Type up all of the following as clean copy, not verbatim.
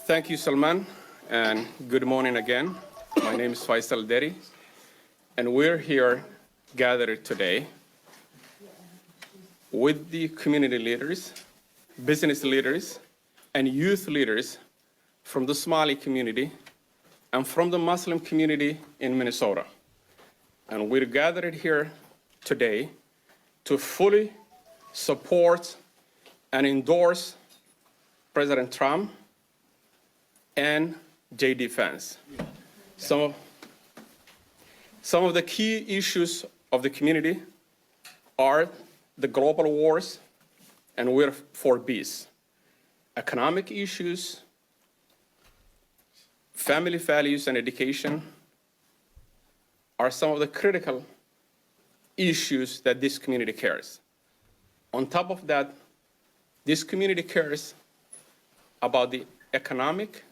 Thank you, Salman, and good morning again. My name is Faisal Deri, and we're here gathered today with the community leaders, business leaders, and youth leaders from the Somali community and from the Muslim community in Minnesota. And we're gathered here today to fully support and endorse President Trump and J.D. Vance. Some of the key issues of the community are the global wars, and we're for peace. Economic issues, family values and education are some of the critical issues that this community cares. On top of that, this community cares about the economic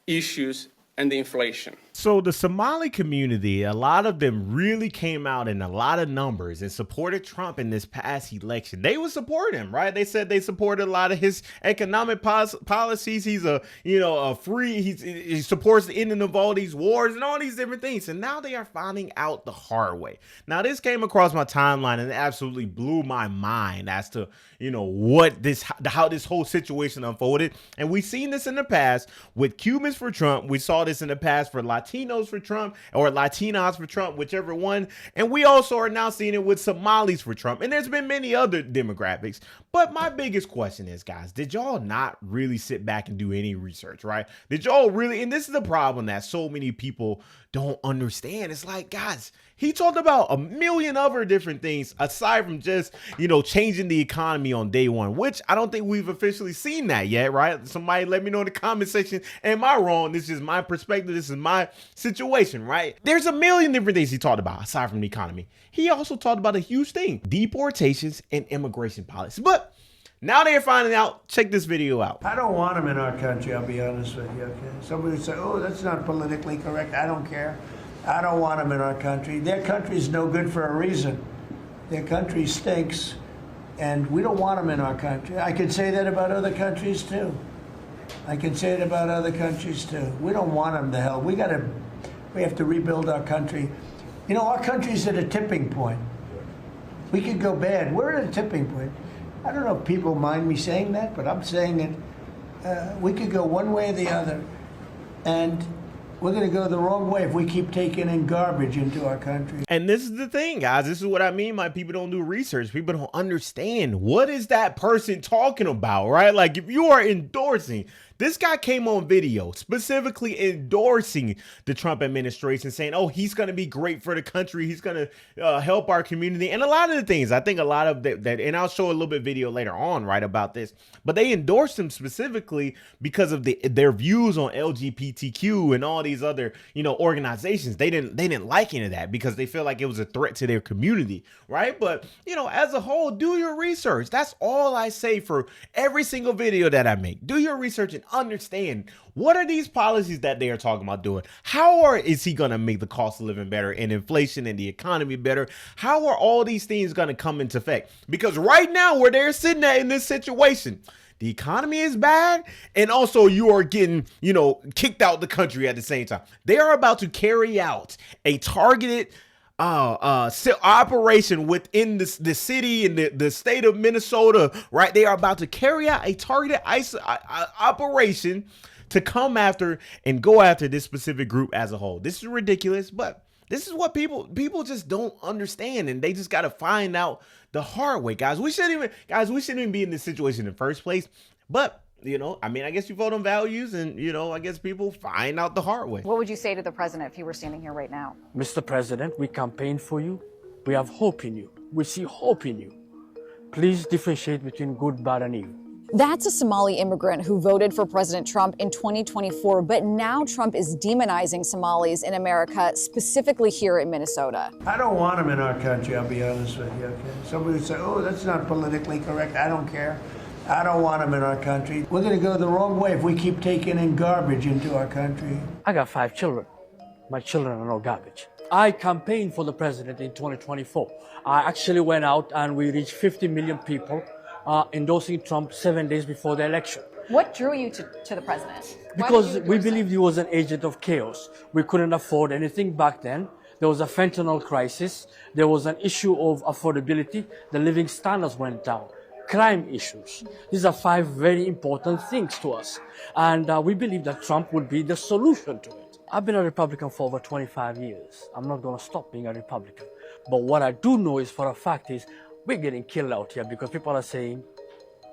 issues and the inflation. So the Somali community, a lot of them really came out in a lot of numbers and supported Trump in this past election. They would support him, right? They said they supported a lot of his economic policies. He's he supports the ending of all these wars and all these different things. And now they are finding out the hard way. Now this came across my timeline and it absolutely blew my mind as to, how this whole situation unfolded. And we've seen this in the past with Cubans for Trump. We saw this in the past for Latinos for Trump or Latinas for Trump, whichever one. And we also are now seeing it with Somalis for Trump. And there's been many other demographics. But my biggest question is, guys, did y'all not really sit back and do any research, right? Did y'all really? And this is the problem that so many people don't understand. It's like, guys, he talked about a million other different things aside from just, changing the economy on day one, which I don't think we've officially seen that yet, right? Somebody let me know in the comment section. Am I wrong? This is my perspective. This is my situation, right? There's a million different things he talked about aside from the economy. He also talked about a huge thing, deportations and immigration policy. But now they're finding out. Check this video out. I don't want them in our country, I'll be honest with you, okay? Somebody would say, oh, that's not politically correct. I don't care. I don't want them in our country. Their country's no good for a reason. Their country stinks, and we don't want them in our country. I could say that about other countries, too. I can say it about other countries, too. We don't want them to hell. We have to rebuild our country. Our country's at a tipping point. We could go bad. We're at a tipping point. I don't know if people mind me saying that, but I'm saying it. We could go one way or the other, and we're going to go the wrong way if we keep taking in garbage into our country. And this is the thing, guys. This is what I mean by people don't do research. People don't understand. What is that person talking about, right? Like, if you are endorsing, this guy came on video specifically endorsing the Trump administration, saying, oh, he's going to be great for the country. He's going to help our community. And a lot of the things, I think a lot of that, and I'll show a little bit video later on, right, about this. But they endorsed him specifically because of their views on LGBTQ and all these other, organizations. They didn't like any of that because they feel like it was a threat to their community, right? But, as a whole, do your research. That's all I say for every single video that I make. Do your research and understand what are these policies that they are talking about doing. How is he going to make the cost of living better and inflation and the economy better? How are all these things going to come into effect? Because right now where they're sitting at in this situation, the economy is bad, and also you are getting, kicked out the country at the same time. They are about to carry out a targeted operation within the city and the state of Minnesota, right? They are about to carry out a targeted operation to come after and go after this specific group as a whole. This is ridiculous, but this is what people just don't understand, and they just got to find out the hard way, guys. We shouldn't even be in this situation in the first place, but I guess you vote on values and, I guess people find out the hard way. What would you say to the president if he were standing here right now? Mr. President, we campaign for you. We have hope in you. We see hope in you. Please differentiate between good, bad, and evil. That's a Somali immigrant who voted for President Trump in 2024, but now Trump is demonizing Somalis in America, specifically here in Minnesota. I don't want them in our country, I'll be honest with you, okay? Somebody would say, oh, that's not politically correct. I don't care. I don't want them in our country. We're going to go the wrong way if we keep taking in garbage into our country. I got 5 children. My children are no garbage. I campaigned for the president in 2024. I actually went out and we reached 50 million people endorsing Trump 7 days before the election. What drew you to the president? Because we believed he was an agent of chaos. We couldn't afford anything back then. There was a fentanyl crisis. There was an issue of affordability. The living standards went down. Crime issues. These are 5 very important things to us. And we believe that Trump would be the solution to it. I've been a Republican for over 25 years. I'm not going to stop being a Republican. But what I do know is for a fact is we're getting killed out here because people are saying,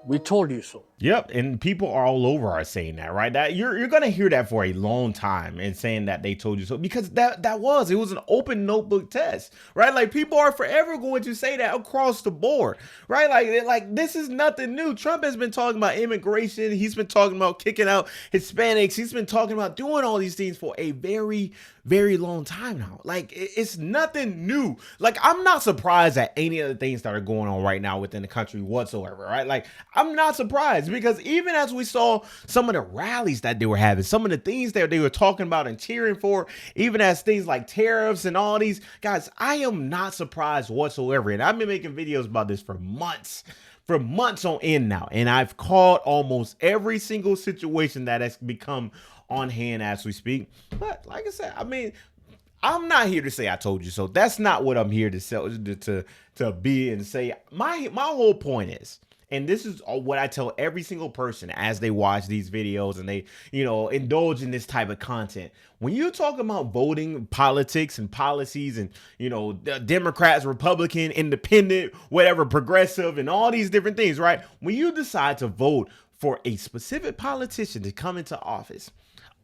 we told you so. Yep, and people all over are saying that, right? That you're gonna hear that for a long time and saying that they told you so, because it was an open notebook test, right? Like people are forever going to say that across the board, right? Like this is nothing new. Trump has been talking about immigration. He's been talking about kicking out Hispanics. He's been talking about doing all these things for a very, very long time now. Like it's nothing new. Like I'm not surprised at any of the things that are going on right now within the country whatsoever, right? Like I'm not surprised, because even as we saw some of the rallies that they were having, some of the things that they were talking about and cheering for, even as things like tariffs and all these, guys, I am not surprised whatsoever. And I've been making videos about this for months on end now. And I've called almost every single situation that has become on hand as we speak. But like I said, I mean, I'm not here to say I told you so. That's not what I'm here to sell, to be and say. My whole point is, and this is what I tell every single person as they watch these videos and they, indulge in this type of content. When you talk about voting, politics and policies and, Democrats, Republican, independent, whatever, progressive and all these different things, right? When you decide to vote for a specific politician to come into office,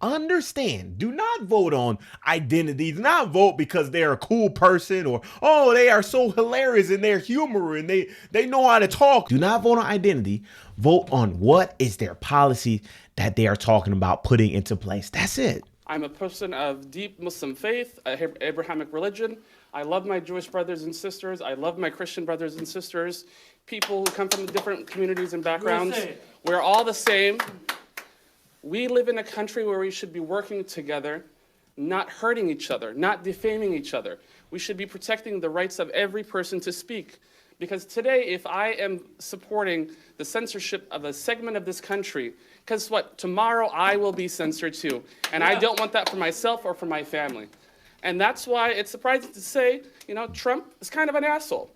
understand, do not vote on identity. Do not vote because they're a cool person or, oh, they are so hilarious in their humor and they know how to talk. Do not vote on identity. Vote on what is their policy that they are talking about putting into place. That's it. I'm a person of deep Muslim faith, Abrahamic religion. I love my Jewish brothers and sisters. I love my Christian brothers and sisters. People who come from different communities and backgrounds. We're all the same. We live in a country where we should be working together, not hurting each other, not defaming each other. We should be protecting the rights of every person to speak. Because today, if I am supporting the censorship of a segment of this country, guess what? Tomorrow I will be censored too. And I don't want that for myself or for my family. And that's why it's surprising to say, Trump is kind of an asshole,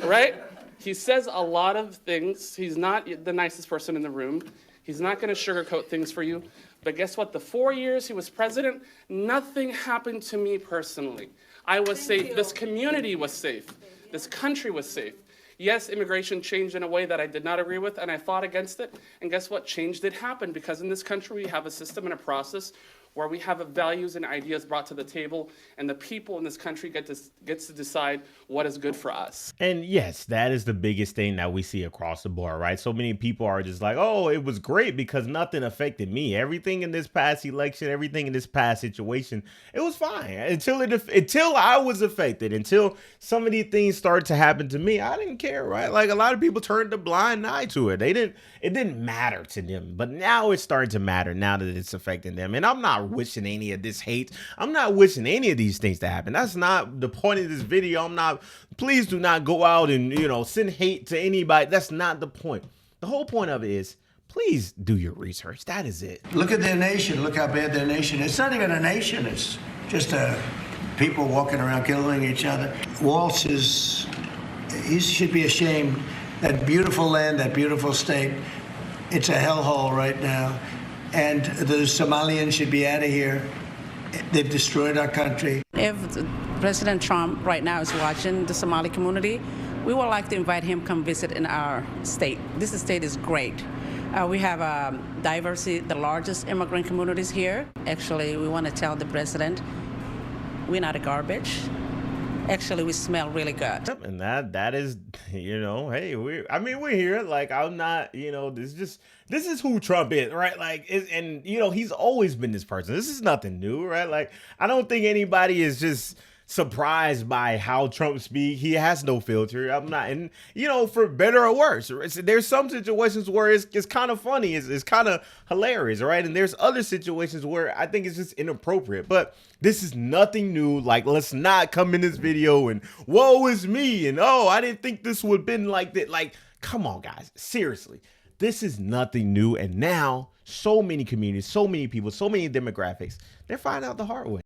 right? He says a lot of things. He's not the nicest person in the room. He's not going to sugarcoat things for you. But guess what? The 4 years he was president, nothing happened to me personally. I was safe. This community was safe. This country was safe. Yes, immigration changed in a way that I did not agree with, and I fought against it. And guess what? Change did happen, because in this country we have a system and a process where we have values and ideas brought to the table, and the people in this country gets to decide what is good for us. And yes, that is the biggest thing that we see across the board, right? So many people are just like, oh, it was great because nothing affected me. Everything in this past election, everything in this past situation, it was fine until I was affected, until some of these things started to happen to me. I didn't care, right? Like a lot of people turned a blind eye to it. It didn't matter to them, but now it's starting to matter now that it's affecting them. And I'm not wishing any of this hate. I'm not wishing any of these things to happen. That's not the point of this video. Please do not go out and, send hate to anybody. That's not the point. The whole point of it is, please do your research. That is it. Look at their nation. Look how bad their nation is. It's not even a nation. It's just people walking around killing each other. Waltz he should be ashamed. That beautiful land, that beautiful state, it's a hellhole right now. And the Somalians should be out of here. They've destroyed our country. If President Trump right now is watching the Somali community, we would like to invite him to come visit in our state. This state is great. We have diversity, the largest immigrant communities here. Actually, we want to tell the president, we're not a garbage. Actually, we smell really good. And that is, hey, we're here. Like, I'm not, this is who Trump is, right? Like, he's always been this person. This is nothing new, right? Like, I don't think anybody is just surprised by how Trump speaks. He has no filter. I'm not, and for better or worse, there's some situations where it's kind of funny, it's kind of hilarious, right? And there's other situations where I think it's just inappropriate. But this is nothing new. Like, let's not come in this video and woe is me and oh, I didn't think this would have been like that. Like, come on, guys, seriously. This is nothing new. And now so many communities, so many people, so many demographics, they're finding out the hard way.